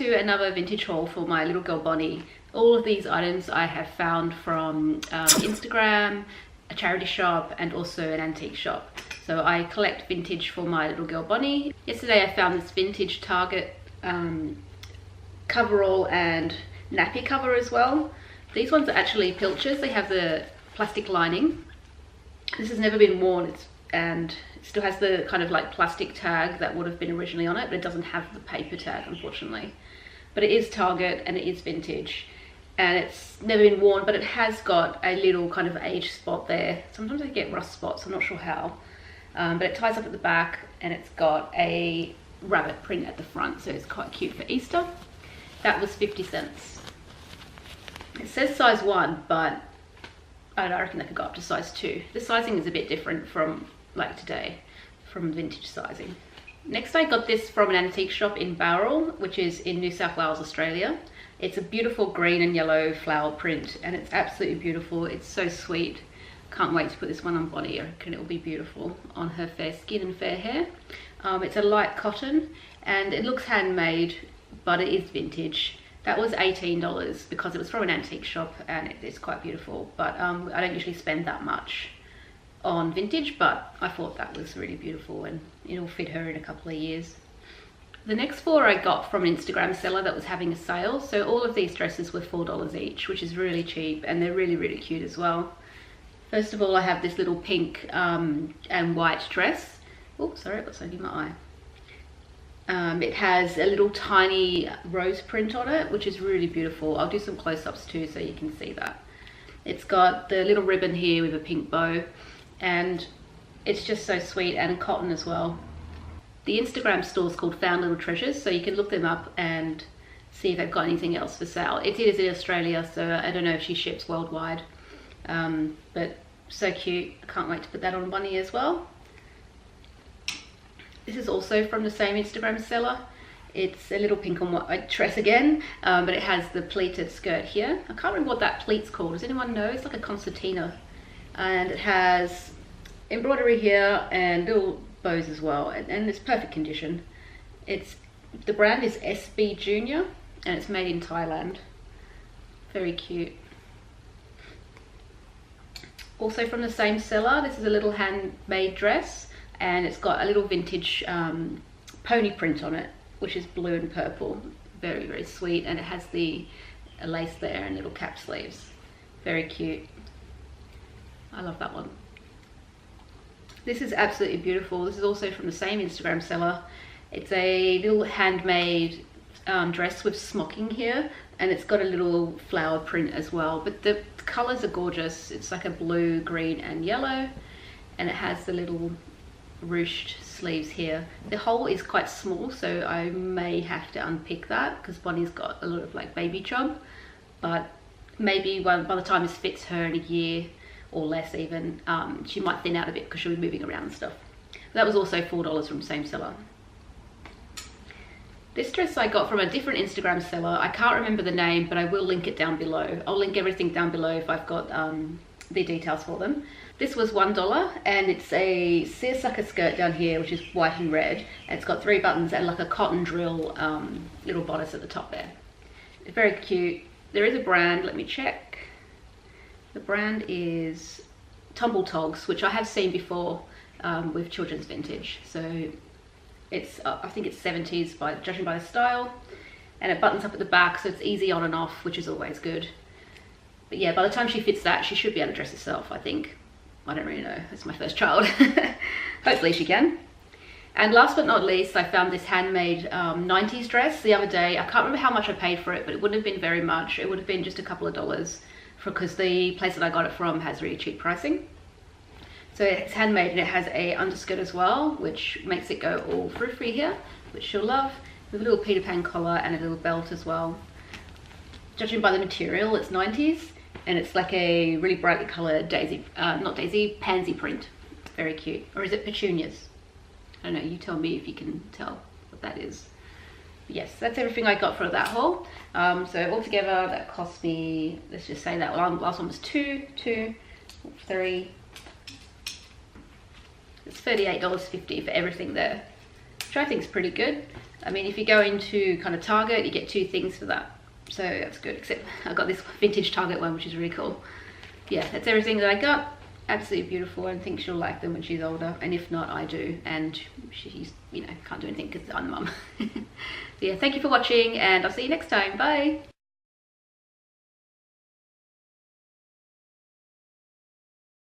to another vintage haul for my little girl Bonnie. All of these items I have found from Instagram, a charity shop, and also an antique shop. So I collect vintage for my little girl Bonnie. Yesterday I found this vintage Target coverall and nappy cover as well. These ones are actually pilchers. They have the plastic lining. This has never been worn, and it still has the kind of like plastic tag that would have been originally on it, but it doesn't have the paper tag, unfortunately. But it is Target and it is vintage, and it's never been worn, but it has got a little kind of age spot there. Sometimes I get rust spots, I'm not sure how. But it ties up at the back, and it's got a rabbit print at the front, so it's quite cute for Easter. That was 50 cents. It says size 1, but I reckon that could go up to size 2. The sizing is a bit different from like today, from vintage sizing. Next I got this from an antique shop in Bowral, which is in New South Wales, Australia. It's a beautiful green and yellow flower print, and it's absolutely beautiful. It's so sweet. Can't wait to put this one on Bonnie. I reckon it will be beautiful on her fair skin and fair hair. It's a light cotton, and it looks handmade, but it is vintage. That was $18 because it was from an antique shop, and it's quite beautiful. But I don't usually spend that much on vintage, but I thought that was really beautiful, and it'll fit her in a couple of years. The next 4 I got from an Instagram seller that was having a sale. So all of these dresses were $4 each, which is really cheap, and they're really, really cute as well. First of all, I have this little pink and white dress. Oh, sorry, I got something in my eye. It has a little tiny rose print on it, which is really beautiful. I'll do some close-ups too so you can see that. It's got the little ribbon here with a pink bow, and it's just so sweet, and cotton as well. The Instagram store is called Found Little Treasures, so you can look them up and see if they've got anything else for sale. It is in Australia, so I don't know if she ships worldwide. But so cute. I can't wait to put that on Bonnie as well. This is also from the same Instagram seller. It's a little pink and white dress again, but it has the pleated skirt here. I can't remember what that pleat's called. Does anyone know? It's like a concertina. And it has embroidery here and little bows as well, and it's perfect condition. The brand is SB Junior, and it's made in Thailand. Very cute. Also from the same seller, this is a little handmade dress, and it's got a little vintage pony print on it, which is blue and purple. Very, very sweet, and it has the lace there and little cap sleeves. Very cute. I love that one. This is absolutely beautiful. This is also from the same Instagram seller. It's a little handmade dress with smocking here, and it's got a little flower print as well, but the colors are gorgeous. It's like a blue, green and yellow, and it has the little ruched sleeves here. The hole is quite small, so I may have to unpick that because Bonnie's got a lot of like baby chub, but maybe by the time this fits her in a year or less even, she might thin out a bit because she'll be moving around and stuff. That was also $4 from the same seller. This dress I got from a different Instagram seller. I can't remember the name, but I will link it down below. I'll link everything down below if I've got the details for them. This was $1, and it's a seersucker skirt down here, which is white and red. And it's got 3 buttons and like a cotton drill little bodice at the top there. It's very cute. There is a brand, let me check. The brand is Tumble Togs, which I have seen before with children's vintage. So it's I think it's 70s judging by the style, and it buttons up at the back, so it's easy on and off, which is always good. But yeah, by the time she fits that, she should be able to dress herself, I think. I don't really know, it's my first child. Hopefully she can. And last but not least, I found this handmade 90s dress the other day. I can't remember how much I paid for it, but it wouldn't have been very much. It would have been just a couple of dollars, because the place that I got it from has really cheap pricing. So it's handmade, and it has a underskirt as well, which makes it go all frou-frou here, which she'll love, with a little Peter Pan collar and a little belt as well. Judging by the material, it's 90s, and it's like a really brightly coloured pansy print. Very cute. Or is it petunias? I don't know, you tell me if you can tell what that is. But yes, that's everything I got for that haul. So altogether, that cost me, let's just say that last one was $3. It's $38.50 for everything there, which I think is pretty good. I mean, if you go into kind of Target, you get 2 things for that. So that's good, except I got this vintage Target one, which is really cool. Yeah, that's everything that I got. Absolutely beautiful. I think she'll like them when she's older, and if not, I do, and she's, you know, can't do anything because I'm the mum. So yeah, thank you for watching, and I'll see you next time. Bye.